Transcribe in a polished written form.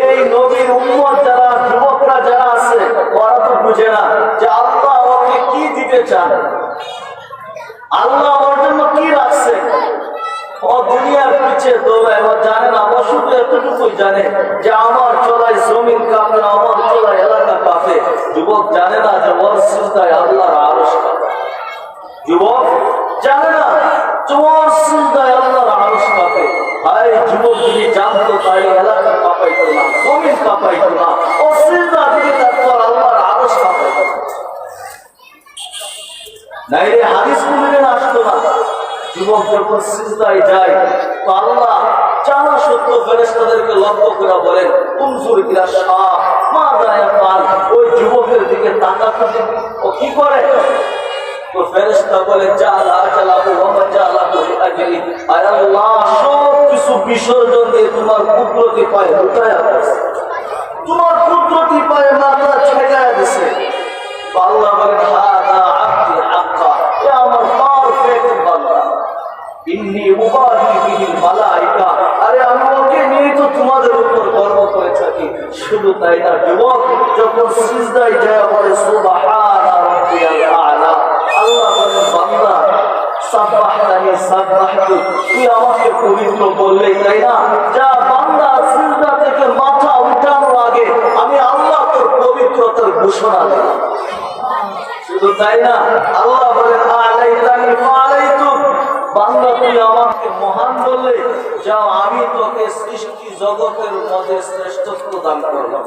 এই নবীর উম্মত যারা যুবকরা যারা আছে ওরা তো বুঝে না যে আল্লাহ ওকে কি দিতে চান, আল্লাহ ওর জন্য কি রাখছে। ও দুনিয়ার পিছিয়ে দৌড়ায়, ও জানে না, ও শুধু এতটুকুই জানে যে আমার চলায় জমিন কাঁপে, আমার চলায় এলাকা কাঁপে। যুবক জানে না যে ওর সিজদায় আল্লাহর আরশ কাঁপে। যুবক জানে না যে ওর সিজদায় আল্লাহর আরশ কাঁপে। হায় যুবক যদি জানতো তাহলে এলাকা কাঁপাইতো না, জমিন কাঁপাইতো না, ও সিজদা দিয়ে তারপর আল্লাহর আরশ কাঁপাইতো না। রে হাদিস কোনদিন আসতো না। যুবক যখন সিজদায় যায় তো আল্লাহ জানা সত্য ফেরেশতাদেরকে লক্ষ্য করে বলেন উনজুর ইলা শাহ মাযা ইয়াফআল। ওই যুবকের দিকে তাকাতে ও কি করে? তো ফেরেশতা বলে জালা জালাহু ওয়া মাজালাহু লিআজলি। আয় আল্লাহ সব কিছু বিসর্জন দিয়ে তোমার কুদরতি পায়ে উঠায়া দিয়েছে, তোমার কুদরতি পায়ে মাথা ছেড়ায়া দিয়েছে। আল্লাহ বলেন হাদা আব্দি হাক্কা, এ আমার পারফেক্ট বান্দা। ইন্নী উবাহি বিহিল মালাইকা, আরে আমি ওকে নিয়ে তো তোমাদের উপর গর্ব করে থাকি। শুধু তাই না, যুবক যখন সিজদায় যায় বলে সুবহানা রাব্বিয়াল আ'লা, আল্লাহ বলেন বান্দা সাব্বাহতানি সাব্বাহতু, তুই আমাকে পবিত্র বললেই তাই না, যা বান্দা সিজদা থেকে মাথা উঠানোর আগে আমি আল্লাহ তোর পবিত্রতার ঘোষণা দিলাম। শুধু তাই না, আল্লাহ বলেন আলাইতানি ফালাইতু, বান্দা তুই আমাকে মহান বললে যাও আমি তোকে সৃষ্টি জগতের মধ্যে শ্রেষ্ঠত্ব দান করলাম।